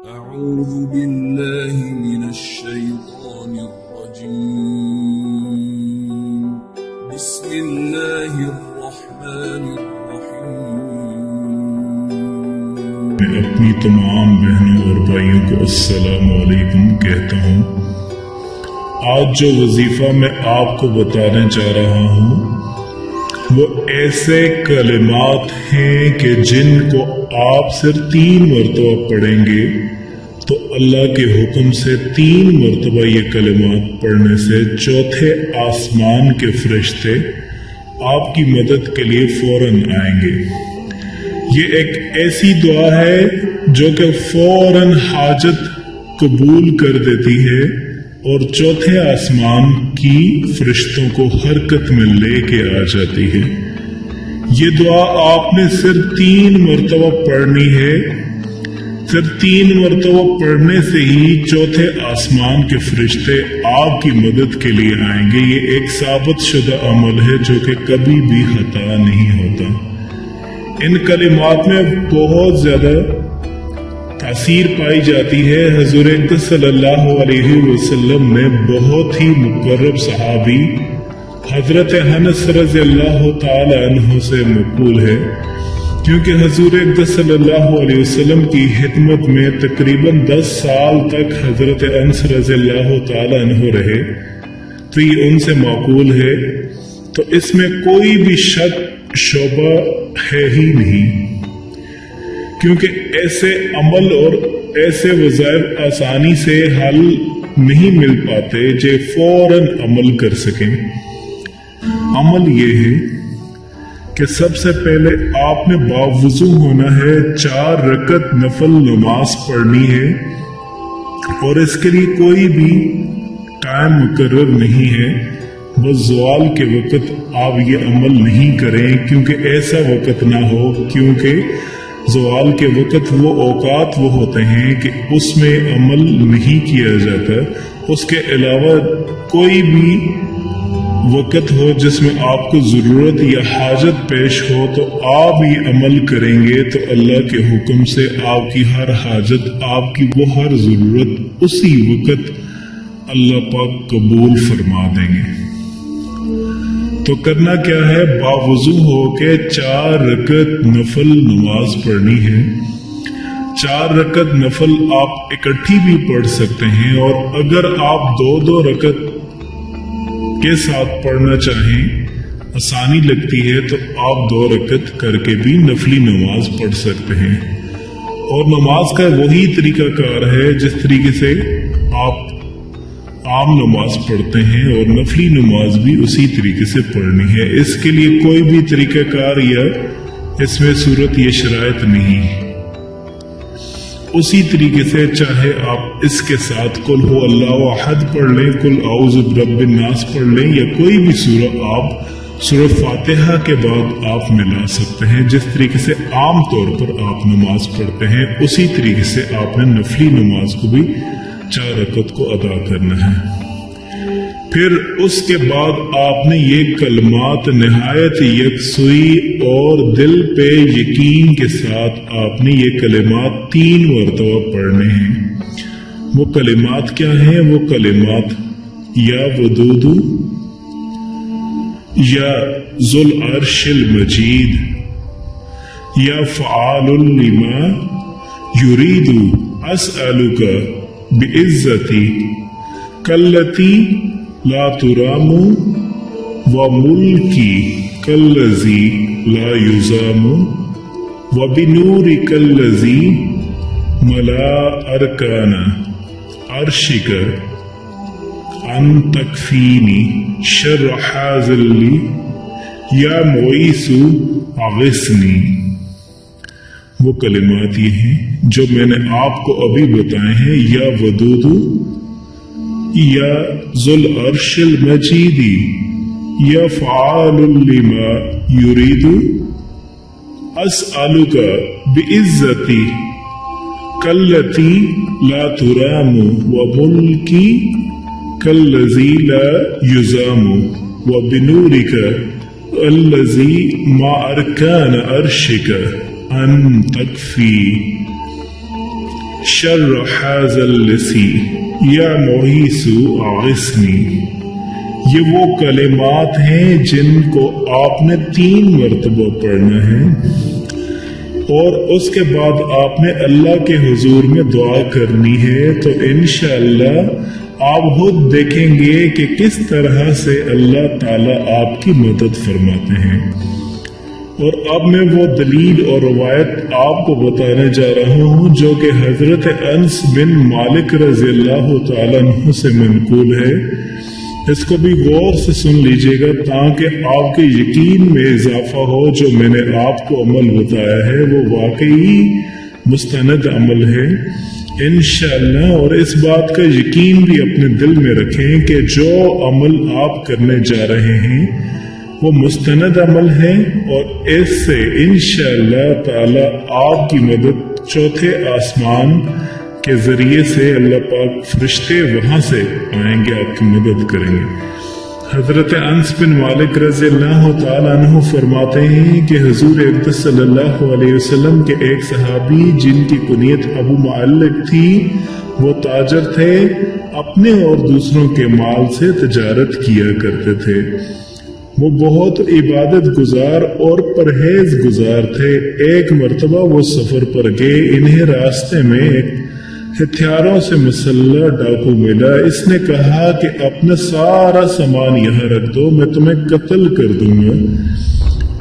أعوذ بالله من الشيطان الرجيم بسم الله الرحمن الرحيم میں اپنی تمام بہنوں اور بھائیوں کو السلام علیکم کہتا ہوں۔ آج جو وظیفہ میں آپ کو بتانے جا رہا ہوں وہ ایسے کلمات ہیں کہ جن کو آپ صرف 3 مرتبہ پڑھیں گے تو اللہ کے حکم سے 3 مرتبہ یہ کلمات پڑھنے سے چوتھے آسمان کے فرشتے آپ کی مدد کے لیے فوراً آئیں گے۔ یہ ایک ایسی دعا ہے جو کہ فوراً حاجت قبول کر دیتی ہے اور چوتھے آسمان کی فرشتوں کو حرکت میں لے کے آ جاتی ہے۔ یہ دعا آپ نے صرف 3 مرتبہ پڑھنی ہے۔ صرف 3 مرتبہ پڑھنے سے ہی چوتھے آسمان کے فرشتے آپ کی مدد کے لیے آئیں گے۔ یہ ایک ثابت شدہ عمل ہے جو کہ کبھی بھی خطا نہیں ہوتا۔ ان کلمات میں بہت زیادہ تاثیر پائی جاتی ہے۔ حضور اقدس صلی اللہ علیہ وسلم نے بہت ہی مقرب صحابی حضرت انس رضی اللہ تعالی عنہ سے مقبول ہے، کیونکہ حضور اقدس صلی اللہ علیہ وسلم کی خدمت میں تقریباً 10 سال تک حضرت انس رضی اللہ تعالی عنہ رہے، تو یہ ان سے معقول ہے۔ تو اس میں کوئی بھی شک شبہ ہے ہی نہیں، کیونکہ ایسے عمل اور ایسے وظائف آسانی سے حل نہیں مل پاتے جو فوراً عمل کر سکیں۔ عمل یہ ہے کہ سب سے پہلے آپ نے باوضو ہونا ہے، 4 رکعت نفل نماز پڑھنی ہے، اور اس کے لیے کوئی بھی ٹائم مقرر نہیں ہے۔ بس زوال کے وقت آپ یہ عمل نہیں کریں، کیونکہ ایسا وقت نہ ہو، کیونکہ زوال کے وقت وہ اوقات وہ ہوتے ہیں کہ اس میں عمل نہیں کیا جاتا۔ اس کے علاوہ کوئی بھی وقت ہو جس میں آپ کو ضرورت یا حاجت پیش ہو تو آپ یہ عمل کریں گے تو اللہ کے حکم سے آپ کی ہر حاجت، آپ کی وہ ہر ضرورت اسی وقت اللہ پاک قبول فرما دیں گے۔ تو کرنا کیا ہے؟ باوضو ہو کے 4 رکعت نفل نماز پڑھنی ہے۔ 4 رکعت نفل آپ اکٹھی بھی پڑھ سکتے ہیں، اور اگر آپ 2 رکعت کے ساتھ پڑھنا چاہیں، آسانی لگتی ہے، تو آپ 2 رکعت کر کے بھی نفلی نماز پڑھ سکتے ہیں۔ اور نماز کا وہی طریقہ کار ہے جس طریقے سے آپ عام نماز پڑھتے ہیں، اور نفلی نماز بھی اسی طریقے سے پڑھنی ہے۔ اس کے لیے کوئی بھی طریقہ کار یا اس میں صورت یا شرائط نہیں۔ اسی طریقے سے چاہے آپ اس کے ساتھ قل هو اللہ احد پڑھ لیں، قل اعوذ برب الناس پڑھ لیں، یا کوئی بھی سورہ آپ سورہ فاتحہ کے بعد آپ ملا سکتے ہیں۔ جس طریقے سے عام طور پر آپ نماز پڑھتے ہیں اسی طریقے سے آپ نے نفلی نماز کو بھی 4 رکعت کو ادا کرنا ہے۔ پھر اس کے بعد آپ نے یہ کلمات نہایت یکسوئی اور دل پہ یقین کے ساتھ آپ نے یہ کلمات 3 مرتبہ پڑھنے ہیں۔ وہ کلمات کیا ہیں؟ وہ کلمات یا ودود، یا ذو العرش المجید، یا فعال لما یرید، اسألک بعزتی کلتی لا ترام، وملکی کالذی لا یزام، وبنورک الذی ملا ارکان عرشک ان تکفینی شر حاذل لی، یا معیث اغثنی۔ وہ کلمات یہ ہیں جو میں نے آپ کو ابھی بتائے ہیں، یا ودود، یا ذو العرش المجید، یا فعال لما یرید، اسألک بعزتی کالتی لا ترام، وملکی کالذی لا یزام، وبنورک الذی ما ارکان عرشک ان تکفی شر حاذا اللسی یا معیث اغثنی، یہ وہ کلمات ہیں جن کو آپ نے 3 مرتبہ پڑھنا ہے، اور اس کے بعد آپ نے اللہ کے حضور میں دعا کرنی ہے۔ تو انشاءاللہ آپ خود دیکھیں گے کہ کس طرح سے اللہ تعالیٰ آپ کی مدد فرماتے ہیں۔ اور اب میں وہ دلیل اور روایت آپ کو بتانے جا رہا ہوں جو کہ حضرت انس بن مالک رضی اللہ تعالیٰ عنہ سے منقول ہے۔ اس کو بھی غور سے سن لیجئے گا تاکہ آپ کے یقین میں اضافہ ہو۔ جو میں نے آپ کو عمل بتایا ہے وہ واقعی مستند عمل ہے انشاءاللہ، اور اس بات کا یقین بھی اپنے دل میں رکھیں کہ جو عمل آپ کرنے جا رہے ہیں وہ مستند عمل ہے، اور اس سے انشاءاللہ تعالی آپ کی مدد 4تھے آسمان کے ذریعے سے اللہ پاک فرشتے وہاں سے آئیں گے، آپ کی مدد کریں گے۔ حضرت انس بن مالک رضی اللہ تعالیٰ عنہ فرماتے ہیں کہ حضور اقدس صلی اللہ علیہ وسلم کے ایک صحابی جن کی کنیت ابو معلق تھی، وہ تاجر تھے، اپنے اور دوسروں کے مال سے تجارت کیا کرتے تھے۔ وہ بہت عبادت گزار اور پرہیز گزار تھے۔ ایک مرتبہ وہ سفر پر گئے، انہیں راستے میں ایک ہتھیاروں سے مسلح ڈاکو ملا۔ اس نے کہا کہ اپنا سارا سامان یہاں رکھ دو، میں تمہیں قتل کر دوں گا۔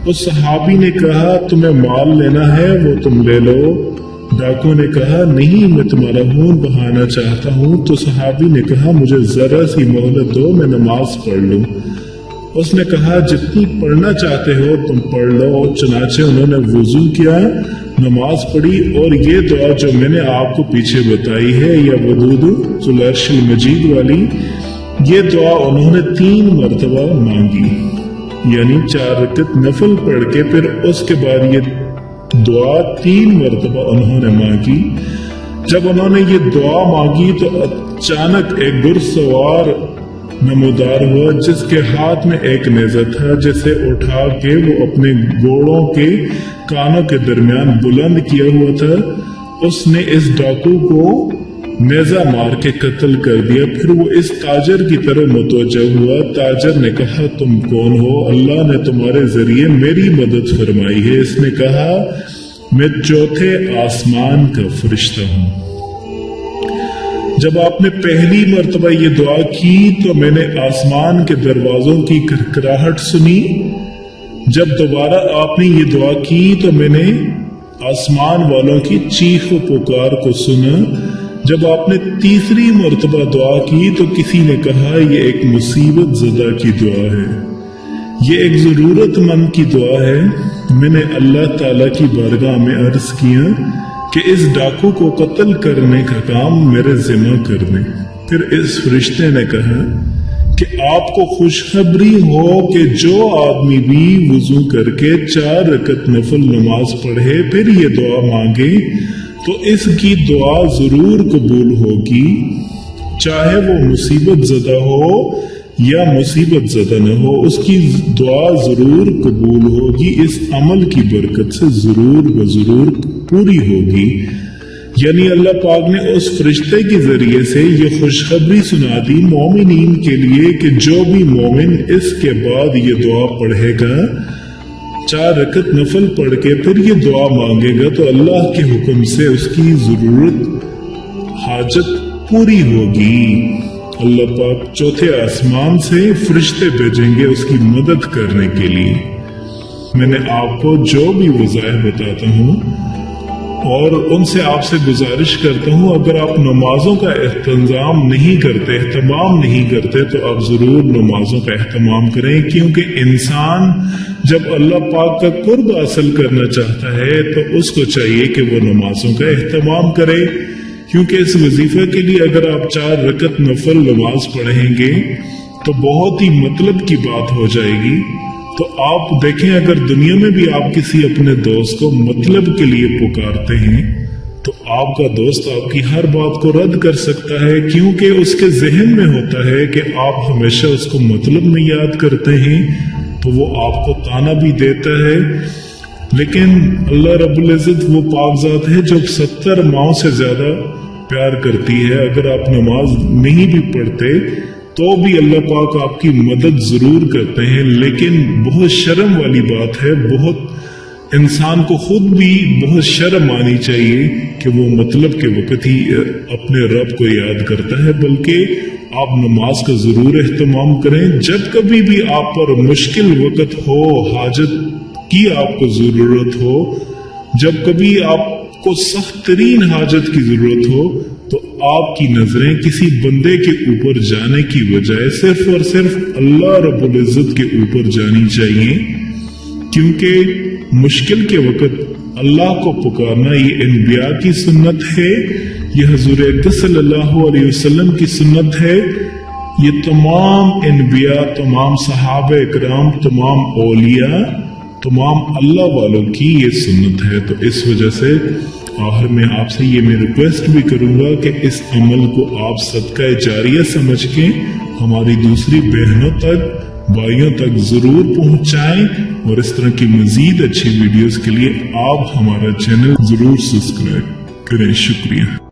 اس صحابی نے کہا تمہیں مال لینا ہے وہ تم لے لو۔ ڈاکو نے کہا نہیں، میں تمہارا خون بہانا چاہتا ہوں۔ تو صحابی نے کہا مجھے ذرا سی مہلت دو، میں نماز پڑھ لوں۔ اس نے کہا جتنی پڑھنا چاہتے ہو تم پڑھ لو۔ چنانچہ انہوں نے وضو کیا، نماز پڑھی، اور یہ دعا جو میں نے آپ کو پیچھے بتائی ہے یا ودود ذو العرش المجید والی، یہ دعا انہوں نے 3 مرتبہ مانگی، یعنی 4 رکعت نفل پڑھ کے پھر اس کے بعد یہ دعا 3 مرتبہ انہوں نے مانگی۔ جب انہوں نے یہ دعا مانگی تو اچانک ایک گھڑسوار نمودار ہوا جس کے ہاتھ میں ایک نیزہ تھا، جسے اٹھا کے وہ اپنے گھوڑوں کے کانوں کے درمیان بلند کیا ہوا تھا۔ اس نے اس ڈاکو کو نیزہ مار کے قتل کر دیا۔ پھر وہ اس تاجر کی طرف متوجہ ہوا۔ تاجر نے کہا تم کون ہو؟ اللہ نے تمہارے ذریعے میری مدد فرمائی ہے۔ اس نے کہا میں 4تھے آسمان کا فرشتہ ہوں۔ جب آپ نے پہلی مرتبہ یہ دعا کی تو میں نے آسمان کے دروازوں کی کھرکھراہٹ سنی۔ جب دوبارہ آپ نے یہ دعا کی تو میں نے آسمان والوں کی چیخ و پکار کو سنا۔ جب آپ نے تیسری مرتبہ دعا کی تو کسی نے کہا یہ ایک مصیبت زدہ کی دعا ہے، یہ ایک ضرورت مند کی دعا ہے۔ میں نے اللہ تعالیٰ کی بارگاہ میں عرض کیا کہ اس ڈاکو کو قتل کرنے کا کام میرے ذمہ کر دیں۔ پھر اس فرشتے نے کہا کہ آپ کو خوشخبری ہو کہ جو آدمی بھی وضو کر کے 4 رکعت نفل نماز پڑھے پھر یہ دعا مانگے تو اس کی دعا ضرور قبول ہوگی، چاہے وہ مصیبت زدہ ہو یا مصیبت زدہ نہ ہو، اس کی دعا ضرور قبول ہوگی، اس عمل کی برکت سے ضرور و ضرور پوری ہوگی۔ یعنی اللہ پاک نے اس فرشتے کے ذریعے سے یہ خوشخبری سنا دی مومنین کے لیے کہ جو بھی مومن اس کے بعد یہ دعا پڑھے گا، 4 رکعت نفل پڑھ کے پھر یہ دعا مانگے گا تو اللہ کے حکم سے اس کی ضرورت حاجت پوری ہوگی۔ اللہ پاک 4تھے آسمان سے فرشتے بھیجیں گے اس کی مدد کرنے کے لیے۔ میں نے آپ کو جو بھی وظائف بتاتا ہوں اور ان سے آپ سے گزارش کرتا ہوں، اگر آپ نمازوں کا اہتمام نہیں کرتے تو آپ ضرور نمازوں کا اہتمام کریں، کیونکہ انسان جب اللہ پاک کا قرب حاصل کرنا چاہتا ہے تو اس کو چاہیے کہ وہ نمازوں کا اہتمام کرے، کیونکہ اس وظیفے کے لیے اگر آپ 4 رکعت نفل نماز پڑھیں گے تو بہت ہی مطلب کی بات ہو جائے گی۔ تو آپ دیکھیں اگر دنیا میں بھی آپ کسی اپنے دوست کو مطلب کے لیے پکارتے ہیں تو آپ کا دوست آپ کی ہر بات کو رد کر سکتا ہے، کیونکہ اس کے ذہن میں ہوتا ہے کہ آپ ہمیشہ اس کو مطلب میں یاد کرتے ہیں، تو وہ آپ کو تانا بھی دیتا ہے۔ لیکن اللہ رب العزت وہ پاک ذات ہے جو 70 ماؤں سے زیادہ پیار کرتی ہے. اگر آپ نماز نہیں بھی پڑھتے تو بھی اللہ پاک آپ کی مدد ضرور کرتے ہیں. لیکن بہت شرم والی بات ہے، بہت انسان کو خود بھی بہت شرم آنی چاہیے کہ وہ مطلب کے وقت ہی اپنے رب کو یاد کرتا ہے. بلکہ آپ نماز کا ضرور اہتمام کریں. جب کبھی بھی آپ پر مشکل وقت ہو، حاجت کی آپ کو ضرورت ہو، جب کبھی آپ کو سخت ترین حاجت کی ضرورت ہو، تو آپ کی نظریں کسی بندے کے اوپر جانے کی بجائے صرف اور صرف اللہ رب العزت کے اوپر جانی چاہیے. کیونکہ مشکل کے وقت اللہ کو پکارنا یہ انبیاء کی سنت ہے، یہ حضور اقدس صلی اللہ علیہ وسلم کی سنت ہے، یہ تمام انبیاء، تمام صحابہ اکرام، تمام اولیاء، تمام اللہ والوں کی یہ سنت ہے. تو اس وجہ سے آخر میں آپ سے یہ میں ریکویسٹ بھی کروں گا کہ اس عمل کو آپ صدقہ جاریہ سمجھ کے ہماری دوسری بہنوں تک، بھائیوں تک ضرور پہنچائیں. اور اس طرح کی مزید اچھی ویڈیوز کے لیے آپ ہمارا چینل ضرور سبسکرائب کریں. شکریہ.